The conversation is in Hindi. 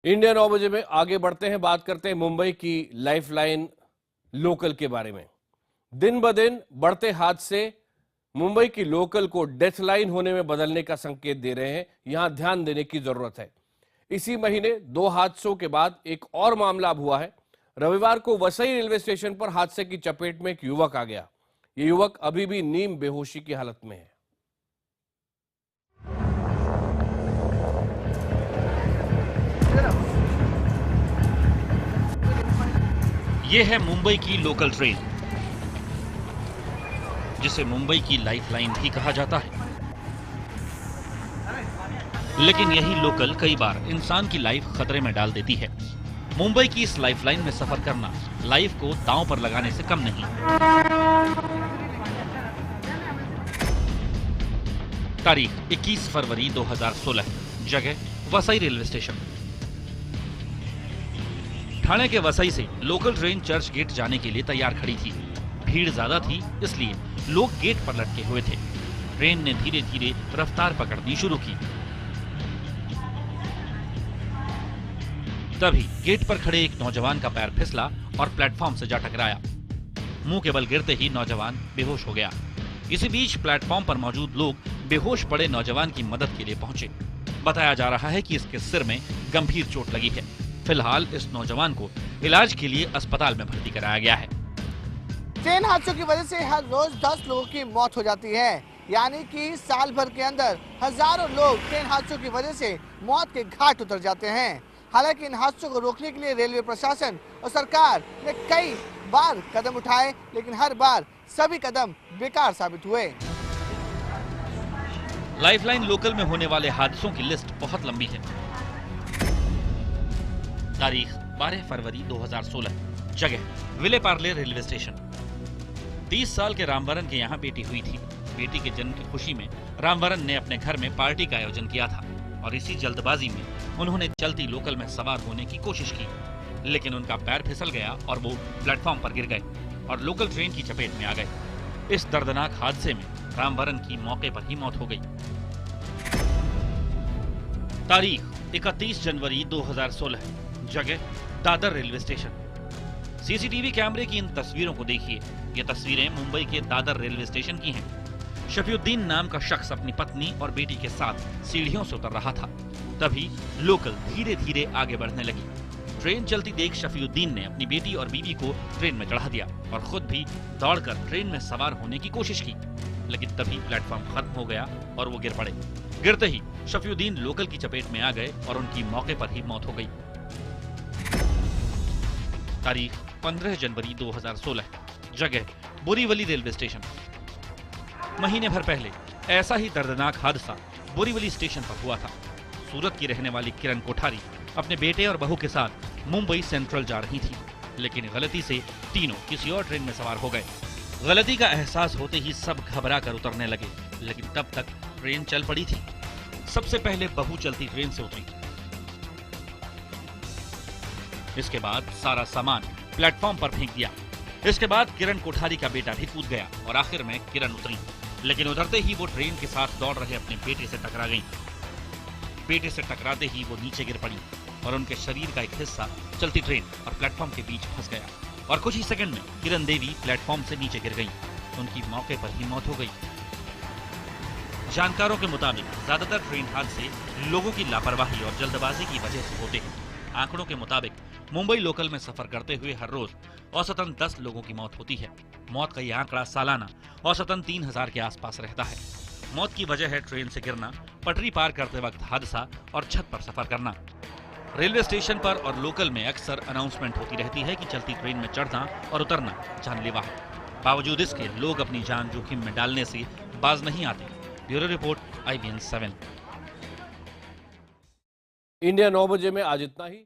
इंडिया 9 बजे में आगे बढ़ते हैं, बात करते हैं मुंबई की लाइफलाइन लोकल के बारे में। दिन ब दिन बढ़ते हादसे मुंबई की लोकल को डेथ लाइन होने में बदलने का संकेत दे रहे हैं। यहां ध्यान देने की जरूरत है। इसी महीने 2 हादसों के बाद एक और मामला अब हुआ है। रविवार को वसई रेलवे स्टेशन पर हादसे की चपेट में एक युवक आ गया। ये युवक अभी भी नीम बेहोशी की हालत में है। ये है मुंबई की लोकल ट्रेन, जिसे मुंबई की लाइफलाइन भी कहा जाता है। लेकिन यही लोकल कई बार इंसान की लाइफ खतरे में डाल देती है। मुंबई की इस लाइफलाइन में सफर करना लाइफ को दांव पर लगाने से कम नहीं। तारीख 21 फरवरी 2016, जगह वसई रेलवे स्टेशन। ठाणे के वसई से लोकल ट्रेन चर्च गेट जाने के लिए तैयार खड़ी थी। भीड़ ज्यादा थी, इसलिए लोग गेट पर लटके हुए थे। ट्रेन ने धीरे धीरे रफ्तार पकड़नी शुरू की। तभी गेट पर खड़े एक नौजवान का पैर फिसला और प्लेटफॉर्म से जा टकराया। मुंह के बल गिरते ही नौजवान बेहोश हो गया। इसी बीच प्लेटफॉर्म पर मौजूद लोग बेहोश पड़े नौजवान की मदद के लिए पहुंचे। बताया जा रहा है कि इसके सिर में गंभीर चोट लगी है। फिलहाल इस नौजवान को इलाज के लिए अस्पताल में भर्ती कराया गया है। ट्रेन हादसों की वजह से हर रोज 10 लोगों की मौत हो जाती है, यानी कि साल भर के अंदर हजारों लोग ट्रेन हादसों की वजह से मौत के घाट उतर जाते हैं। हालांकि इन हादसों को रोकने के लिए रेलवे प्रशासन और सरकार ने कई बार कदम उठाए, लेकिन हर बार सभी कदम बेकार साबित हुए। लाइफलाइन लोकल में होने वाले हादसों की लिस्ट बहुत लंबी है। तारीख 12 फरवरी 2016, जगह विले पार्ले रेलवे स्टेशन। 30 साल के रामवरन के यहाँ बेटी हुई थी। बेटी के जन्म की खुशी में रामवरन ने अपने घर में पार्टी का आयोजन किया था और इसी जल्दबाजी में उन्होंने चलती लोकल में सवार होने की कोशिश की, लेकिन उनका पैर फिसल गया और वो प्लेटफॉर्म पर गिर गए और लोकल ट्रेन की चपेट में आ गए। इस दर्दनाक हादसे में रामवरन की मौके पर ही मौत हो गई। तारीख 31 जनवरी 2016, जगह दादर रेलवे स्टेशन। सीसीटीवी कैमरे की इन तस्वीरों को देखिए। ये तस्वीरें मुंबई के दादर रेलवे स्टेशन की हैं। शफीउद्दीन नाम का शख्स अपनी पत्नी और बेटी के साथ सीढ़ियों से उतर रहा था। तभी लोकल धीरे धीरे आगे बढ़ने लगी। ट्रेन चलती देख शफीउद्दीन ने अपनी बेटी और बीवी को ट्रेन में चढ़ा दिया और खुद भी दौड़कर ट्रेन में सवार होने की कोशिश की, लेकिन तभी प्लेटफॉर्म खत्म हो गया और वो गिर पड़े। गिरते ही शफीउद्दीन लोकल की चपेट में आ गए और उनकी मौके पर ही मौत हो गई। तारीख 15 जनवरी 2016, जगह बोरीवली रेलवे स्टेशन। महीने भर पहले ऐसा ही दर्दनाक हादसा बोरीवली स्टेशन पर हुआ था। सूरत की रहने वाली किरण कोठारी अपने बेटे और बहू के साथ मुंबई सेंट्रल जा रही थी, लेकिन गलती से तीनों किसी और ट्रेन में सवार हो गए। गलती का एहसास होते ही सब घबरा कर उतरने लगे, लेकिन तब तक ट्रेन चल पड़ी थी। सबसे पहले बहू चलती ट्रेन से उतरी। इसके बाद सारा सामान प्लेटफॉर्म पर फेंक दिया। इसके बाद किरण कोठारी का बेटा भी कूद गया और आखिर में किरण उतरी, लेकिन उतरते ही वो ट्रेन के साथ दौड़ रहे अपने बेटे से टकरा गई। बेटे से टकराते ही वो नीचे गिर पड़ी और उनके शरीर का एक हिस्सा चलती ट्रेन और प्लेटफॉर्म के बीच फंस गया और कुछ ही सेकंड में किरण देवी प्लेटफॉर्म से नीचे गिर गई। उनकी मौके पर ही मौत हो गई। जानकारों के मुताबिक ज्यादातर ट्रेन हादसे लोगों की लापरवाही और जल्दबाजी की वजह से होते हैं। आंकड़ों के मुताबिक मुंबई लोकल में सफर करते हुए हर रोज औसतन 10 लोगों की मौत होती है। मौत का यह आंकड़ा सालाना औसतन 3000 के आसपास रहता है। मौत की वजह है ट्रेन से गिरना, पटरी पार करते वक्त हादसा और छत पर सफर करना। रेलवे स्टेशन पर और लोकल में अक्सर अनाउंसमेंट होती रहती है कि चलती ट्रेन में चढ़ना और उतरना जानलेवा है। बावजूद इसके लोग अपनी जान जोखिम में डालने से बाज नहीं आते। Bureau report, IBN 7। इंडिया 9 बजे में आज इतना ही।